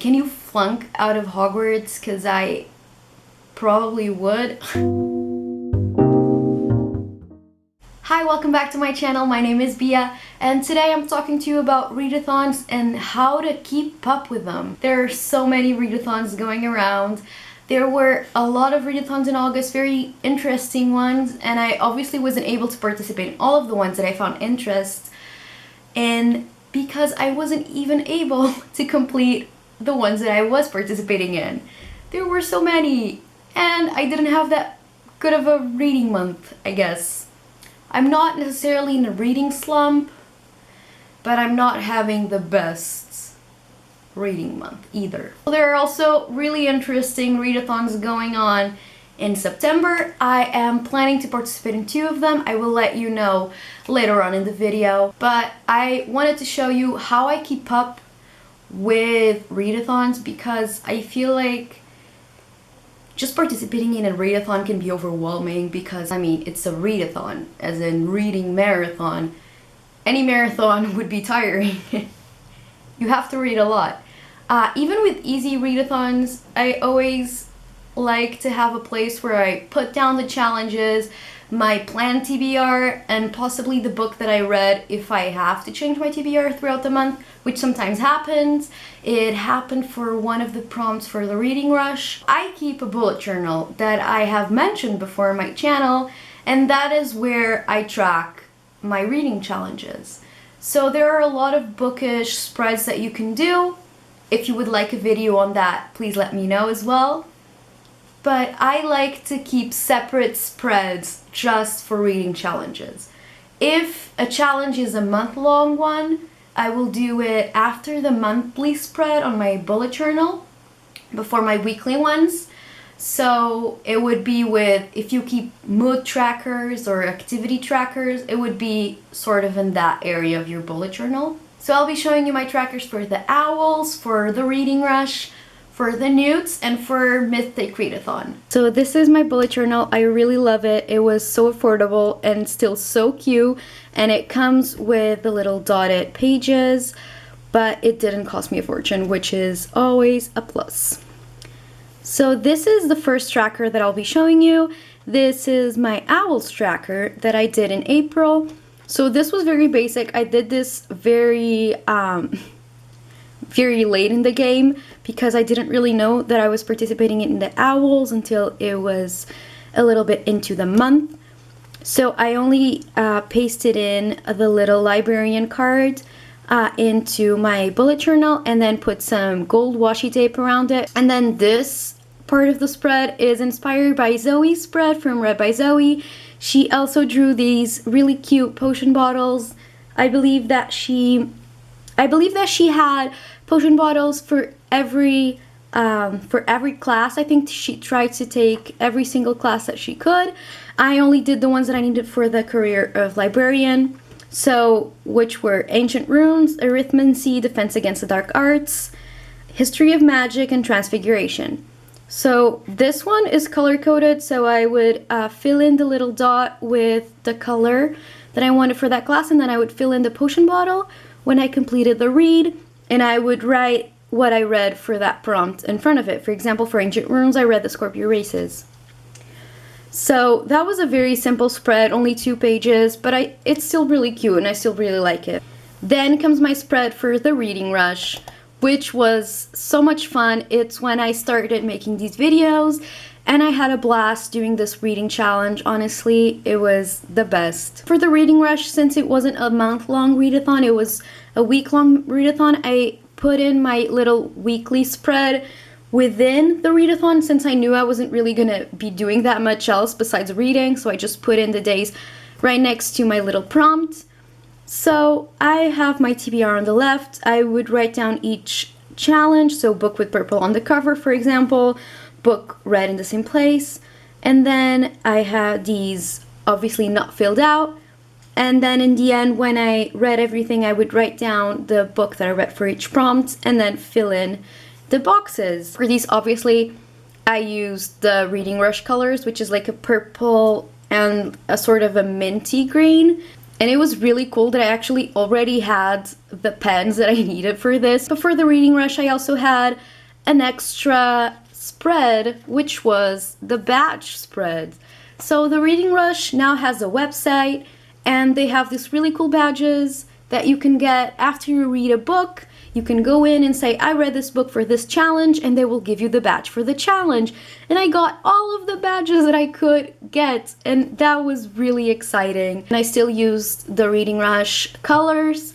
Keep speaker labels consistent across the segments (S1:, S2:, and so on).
S1: Can you flunk out of Hogwarts? Because I probably would. Hi, welcome back to my channel. My name is Bia, and today I'm talking to you about readathons and how to keep up with them. There are so many readathons going around. There were a lot of readathons in August, very interesting ones, and I obviously wasn't able to participate in all of the ones that I found interest in because I wasn't even able to complete the ones that I was participating in. There were so many, and I didn't have that good of a reading month, I guess. I'm not necessarily in a reading slump, but I'm not having the best reading month either. There are also really interesting readathons going on in September. I am planning to participate in 2 of them. I will let you know later on in the video, but I wanted to show you how I keep up with readathons because I feel like just participating in a readathon can be overwhelming because, I mean, it's a readathon, as in reading marathon. Any marathon would be tiring. You have to read a lot. Even with easy readathons, I always like to have a place where I put down the challenges, my planned TBR, and possibly the book that I read if I have to change my TBR throughout the month, which sometimes happens. It happened for one of the prompts for the reading rush. I keep a bullet journal that I have mentioned before on my channel, and that is where I track my reading challenges. So there are a lot of bookish spreads that you can do. If you would like a video on that, please let me know as well. But I like to keep separate spreads just for reading challenges. If a challenge is a month-long one, I will do it after the monthly spread on my bullet journal, before my weekly ones. So it would be with, if you keep mood trackers or activity trackers, it would be sort of in that area of your bullet journal. So I'll be showing you my trackers for the owls, for the reading rush, for the newts, and for Mythic Readathon. So this is my bullet journal. I really love it. It was so affordable and still so cute, and it comes with the little dotted pages, but it didn't cost me a fortune, which is always a plus. So this is the first tracker that I'll be showing you. This is my owls tracker that I did in April. So this was very basic. I did this very late in the game because I didn't really know that I was participating in the owls until it was a little bit into the month. So I only pasted in the little librarian card into my bullet journal and then put some gold washi tape around it. And then this part of the spread is inspired by Zoe's spread from Read by Zoe. She also drew these really cute potion bottles. I believe that she had potion bottles for every class. I think she tried to take every single class that she could. I only did the ones that I needed for the career of librarian, so which were Ancient Runes, Arithmancy, Defense Against the Dark Arts, History of Magic, and Transfiguration. So this one is color-coded, so I would fill in the little dot with the color that I wanted for that class, and then I would fill in the potion bottle when I completed the read, and I would write what I read for that prompt in front of it. For example, for Ancient Runes, I read the Scorpio Races. So that was a very simple spread, only 2 pages, but it's still really cute and I still really like it. Then comes my spread for the reading rush, which was so much fun. It's when I started making these videos, and I had a blast doing this reading challenge. Honestly, it was the best. For the reading rush, since it wasn't a month-long readathon, it was a week-long readathon, I put in my little weekly spread within the readathon since I knew I wasn't really gonna be doing that much else besides reading, so I just put in the days right next to my little prompt. So I have my TBR on the left. I would write down each challenge, so book with purple on the cover, for example, book read in the same place, and then I had these obviously not filled out, and then in the end, when I read everything, I would write down the book that I read for each prompt and then fill in the boxes. For these, obviously, I used the Reading Rush colors, which is like a purple and a sort of a minty green. And it was really cool that I actually already had the pens that I needed for this. But for the reading rush, I also had an extra spread, which was the badge spread. So the reading rush now has a website, and they have these really cool badges that you can get after you read a book. You can go in and say, I read this book for this challenge, and they will give you the badge for the challenge. And I got all of the badges that I could get, and that was really exciting. And I still used the Reading Rush colors.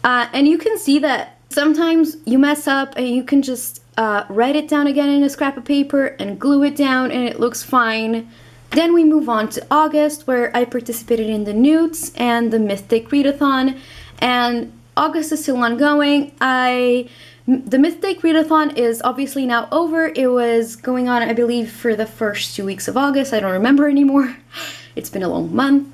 S1: And you can see that sometimes you mess up and you can just write it down again in a scrap of paper and glue it down, and it looks fine. Then we move on to August, where I participated in the Newts and the Mythic Readathon, and August is still ongoing. The Mythic Readathon is obviously now over. It was going on, I believe, for the first 2 weeks of August. I don't remember anymore. It's been a long month.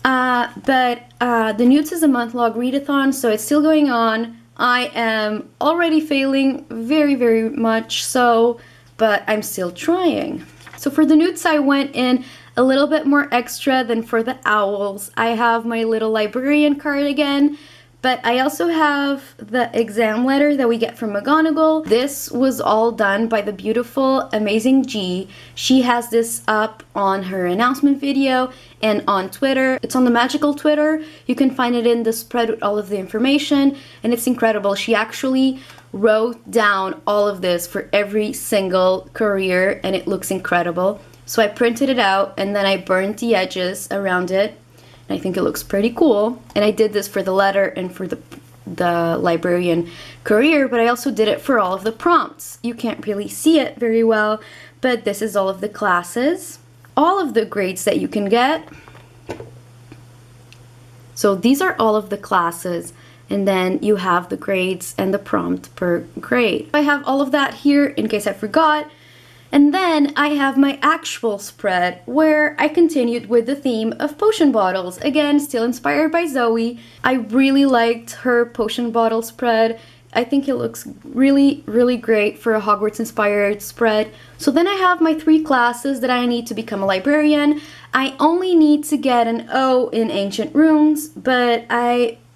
S1: But the Newts is a month-long readathon, so it's still going on. I am already failing very, very much so, but I'm still trying. So for the Newts, I went in a little bit more extra than for the Owls. I have my little librarian card again, but I also have the exam letter that we get from McGonagall. This was all done by the beautiful, amazing G. She has this up on her announcement video and on Twitter. It's on the magical Twitter. You can find it in the spread with all of the information, and it's incredible. She actually wrote down all of this for every single career, and it looks incredible. So I printed it out, and then I burned the edges around it. And I think it looks pretty cool. And I did this for the letter and for the librarian career, but I also did it for all of the prompts. You can't really see it very well, but this is all of the classes, all of the grades that you can get. So these are all of the classes, and then you have the grades and the prompt per grade. I have all of that here in case I forgot. And then I have my actual spread, where I continued with the theme of potion bottles. Again, still inspired by Zoe. I really liked her potion bottle spread. I think it looks really, really great for a Hogwarts-inspired spread. So then I have my 3 classes that I need to become a librarian. I only need to get an O in Ancient Runes, but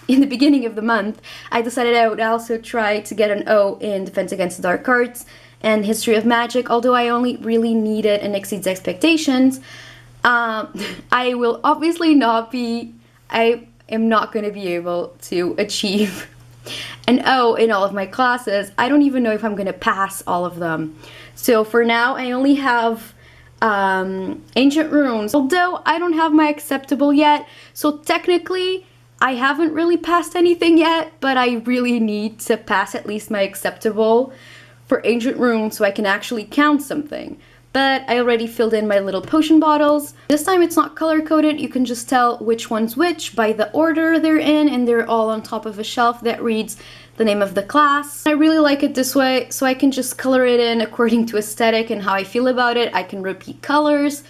S1: in the beginning of the month, I decided I would also try to get an O in Defense Against the Dark Arts and History of Magic, although I only really need it and exceeds expectations. I will obviously I am not going to be able to achieve an O in all of my classes. I don't even know if I'm going to pass all of them. So for now, I only have Ancient Runes, although I don't have my acceptable yet. So technically, I haven't really passed anything yet, but I really need to pass at least my acceptable for Ancient Runes so I can actually count something. But I already filled in my little potion bottles. This time it's not color-coded. You can just tell which one's which by the order they're in, and they're all on top of a shelf that reads the name of the class. I really like it this way, so I can just color it in according to aesthetic and how I feel about it. I can repeat colors,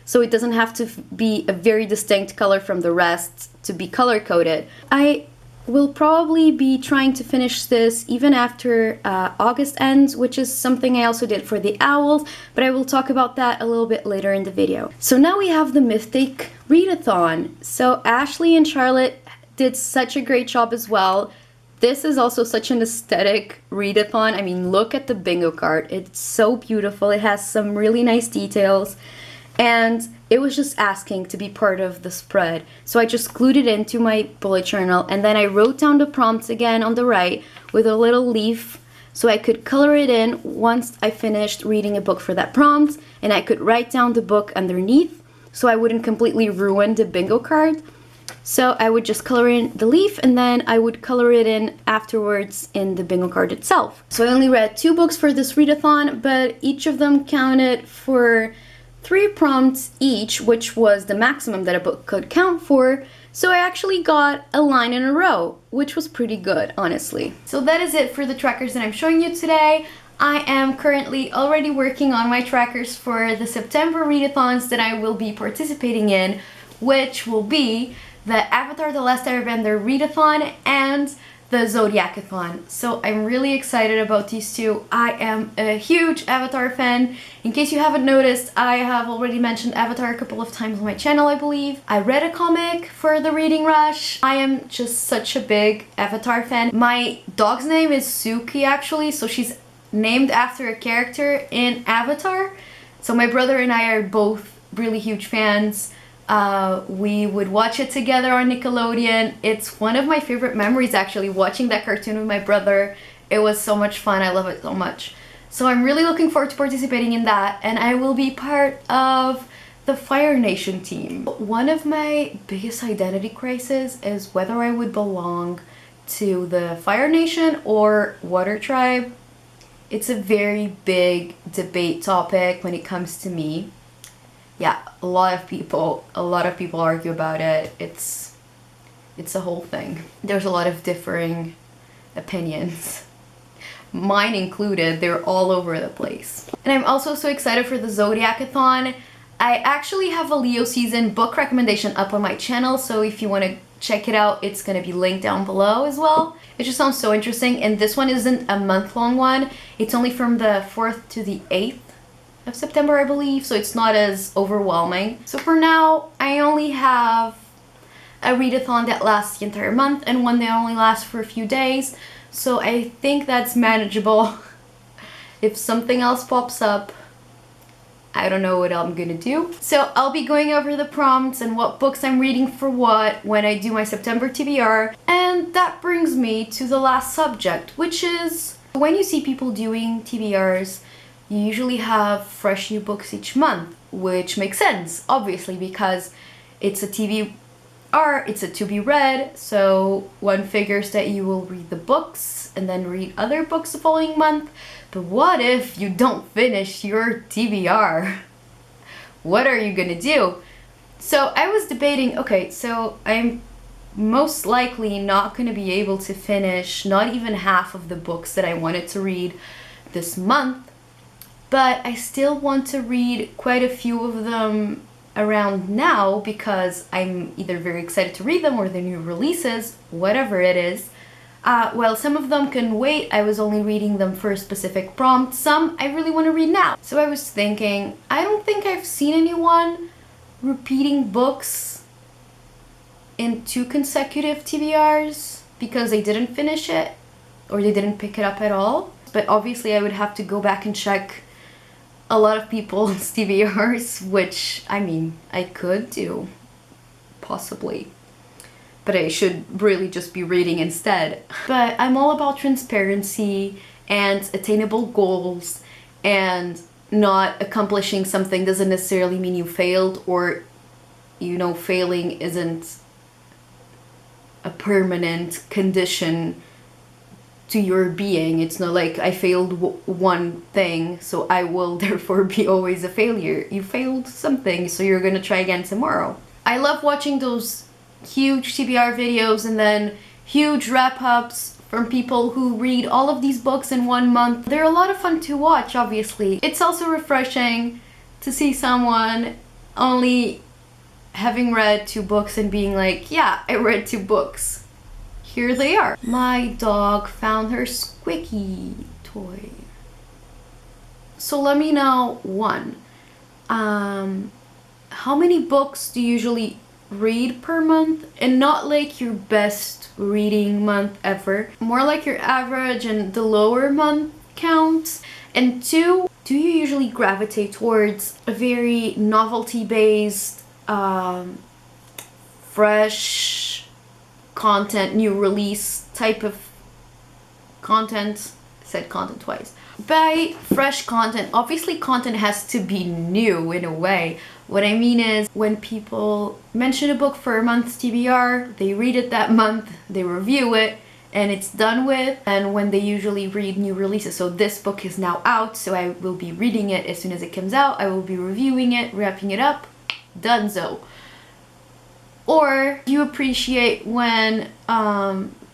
S1: so it doesn't have to be a very distinct color from the rest to be color-coded. I will probably be trying to finish this even after August ends, which is something I also did for the Owls, but I will talk about that a little bit later in the video. So now we have the Mythic Readathon. So Ashley and Charlotte did such a great job as well. This is also such an aesthetic readathon. I mean, look at the bingo card. It's so beautiful. It has some really nice details. And it was just asking to be part of the spread. So I just glued it into my bullet journal, and then I wrote down the prompts again on the right with a little leaf so I could color it in once I finished reading a book for that prompt, and I could write down the book underneath so I wouldn't completely ruin the bingo card. So I would just color in the leaf, and then I would color it in afterwards in the bingo card itself. So I only read 2 books for this readathon, but each of them counted for 3 prompts each, which was the maximum that a book could count for. So I actually got a line in a row, which was pretty good, honestly. So that is it for the trackers that I'm showing you today. I am currently already working on my trackers for the September readathons that I will be participating in, which will be the Avatar: The Last Airbender readathon and the Zodiacathon. So I'm really excited about these two. I am a huge Avatar fan. In case you haven't noticed, I have already mentioned Avatar a couple of times on my channel, I believe. I read a comic for the reading rush. I am just such a big Avatar fan. My dog's name is Suki actually, so she's named after a character in Avatar. So my brother and I are both really huge fans. We would watch it together on Nickelodeon. It's one of my favorite memories actually, watching that cartoon with my brother. It was so much fun. I love it so much. So I'm really looking forward to participating in that, and I will be part of the Fire Nation team. One of my biggest identity crises is whether I would belong to the Fire Nation or Water Tribe. It's a very big debate topic when it comes to me. Yeah, a lot of people argue about it. It's a whole thing. There's a lot of differing opinions. Mine included, they're all over the place. And I'm also so excited for the Zodiacathon. I actually have a Leo season book recommendation up on my channel, so if you want to check it out, it's gonna be linked down below as well. It just sounds so interesting, and this one isn't a month-long one. It's only from the 4th to the 8th of September, I believe, so it's not as overwhelming. So for now, I only have a readathon that lasts the entire month and one that only lasts for a few days, so I think that's manageable. If something else pops up, I don't know what I'm gonna do. So I'll be going over the prompts and what books I'm reading for what when I do my September TBR. And that brings me to the last subject, which is when you see people doing TBRs, you usually have fresh new books each month, which makes sense, obviously, because it's a TBR, it's a to be read, so one figures that you will read the books and then read other books the following month. But what if you don't finish your TBR? What are you gonna do? So I was debating, okay, so I'm most likely not gonna be able to finish not even half of the books that I wanted to read this month, but I still want to read quite a few of them around now because I'm either very excited to read them or the new releases, whatever it is. Well, some of them can wait. I was only reading them for a specific prompt. Some I really want to read now. So I was thinking, I don't think I've seen anyone repeating books in 2 consecutive TBRs because they didn't finish it or they didn't pick it up at all. But obviously I would have to go back and check a lot of people's TBRs, which, I mean, I could do, possibly. But I should really just be reading instead. But I'm all about transparency and attainable goals, and not accomplishing something doesn't necessarily mean you failed, or, you know, failing isn't a permanent condition to your being. It's not like I failed one thing, so I will therefore be always a failure. You failed something, so you're gonna try again tomorrow. I love watching those huge TBR videos and then huge wrap-ups from people who read all of these books in 1 month. They're a lot of fun to watch, obviously. It's also refreshing to see someone only having read 2 books and being like, yeah, I read 2 books. Here they are. My dog found her squeaky toy. So let me know, 1, how many books do you usually read per month? And not like your best reading month ever, more like your average and the lower month counts. And 2, do you usually gravitate towards a very novelty based, fresh content, new release type of content? I said content twice. By fresh content, obviously content has to be new in a way. What I mean is, when people mention a book for a month's TBR, they read it that month, they review it, and it's done with. And when they usually read new releases, so this book is now out, so I will be reading it as soon as it comes out, I will be reviewing it, wrapping it up, donezo. Or you appreciate when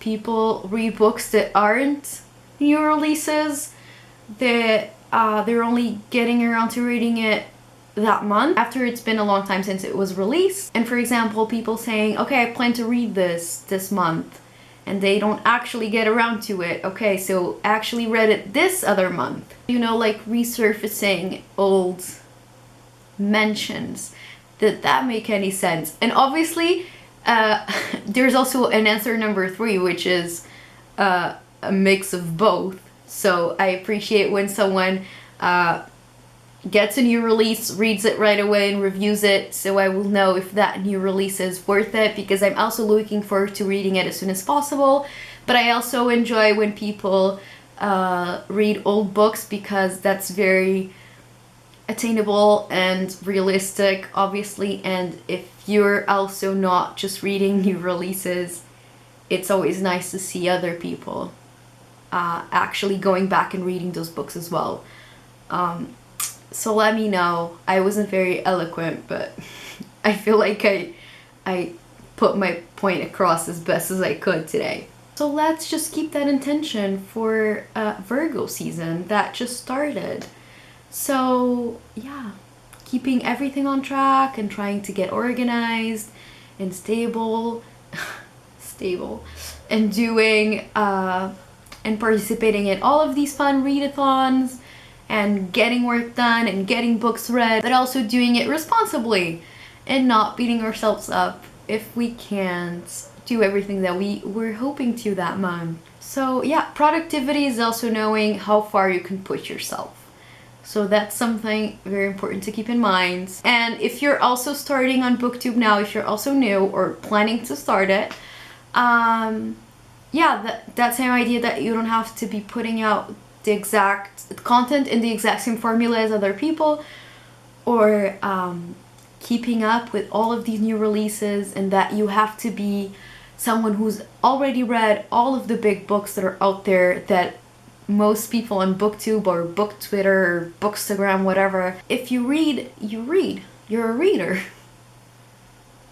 S1: people read books that aren't new releases, that they're only getting around to reading it that month after it's been a long time since it was released. And for example, people saying, okay, I plan to read this month, and they don't actually get around to it. Okay, so actually read it this other month. You know, like resurfacing old mentions. Did that make any sense? And obviously, there's also an answer number 3, which is a mix of both. So I appreciate when someone gets a new release, reads it right away and reviews it, so I will know if that new release is worth it, because I'm also looking forward to reading it as soon as possible. But I also enjoy when people read old books, because that's very attainable and realistic, obviously. And if you're also not just reading new releases, it's always nice to see other people actually going back and reading those books as well. So let me know. I wasn't very eloquent, but I feel like I put my point across as best as I could today. So let's just keep that intention for Virgo season that just started. So yeah, keeping everything on track and trying to get organized and stable, and doing and participating in all of these fun readathons and getting work done and getting books read, but also doing it responsibly and not beating ourselves up if we can't do everything that we were hoping to that month. So yeah, productivity is also knowing how far you can push yourself. So that's something very important to keep in mind. And if you're also starting on BookTube now, if you're also new or planning to start it, yeah, that same idea that you don't have to be putting out the exact content in the exact same formula as other people, or keeping up with all of these new releases, and that you have to be someone who's already read all of the big books that are out there that most people on BookTube or Book Twitter or Bookstagram, whatever. If you read, you read. You're a reader.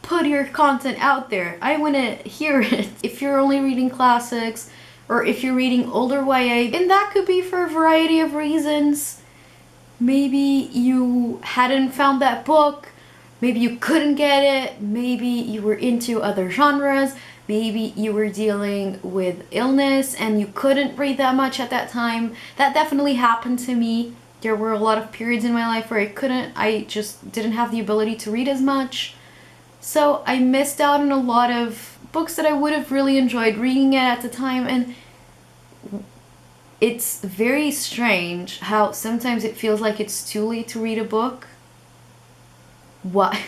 S1: Put your content out there. I want to hear it. If you're only reading classics, or if you're reading older YA, and that could be for a variety of reasons. Maybe you hadn't found that book, maybe you couldn't get it, maybe you were into other genres, maybe you were dealing with illness and you couldn't read that much at that time. That definitely happened to me. There were a lot of periods in my life where I just didn't have the ability to read as much. So I missed out on a lot of books that I would have really enjoyed reading at the time. And it's very strange how sometimes it feels like it's too late to read a book. What?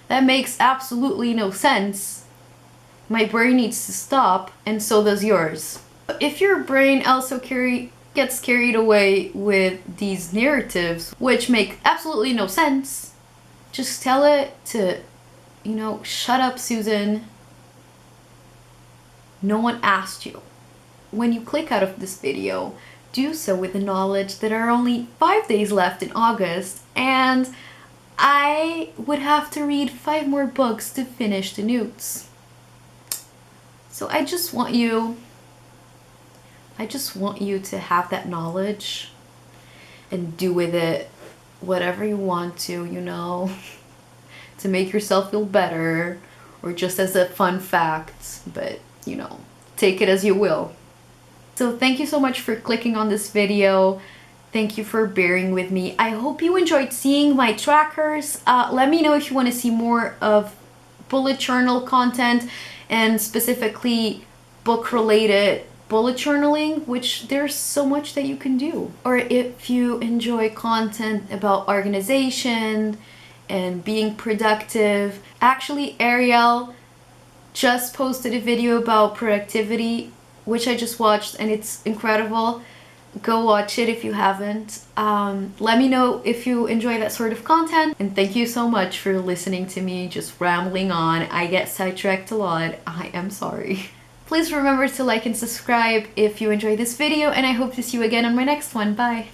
S1: That makes absolutely no sense. My brain needs to stop, and so does yours. If your brain also gets carried away with these narratives, which make absolutely no sense, just tell it to, shut up, Susan. No one asked you. When you click out of this video, do so with the knowledge that there are only 5 days left in August, and I would have to read 5 more books to finish the Newts. So I just want you to have that knowledge and do with it whatever you want to, to make yourself feel better, or just as a fun fact, but, take it as you will. So thank you so much for clicking on this video. Thank you for bearing with me. I hope you enjoyed seeing my trackers. Let me know if you want to see more of bullet journal content, and specifically book-related bullet journaling, which there's so much that you can do. Or if you enjoy content about organization and being productive. Actually, Ariel just posted a video about productivity, which I just watched, and it's incredible. Go watch it if you haven't. Let me know if you enjoy that sort of content, and thank you so much for listening to me just rambling on. I get sidetracked a lot. I am sorry. Please remember to like and subscribe if you enjoyed this video, and I hope to see you again on my next one. Bye!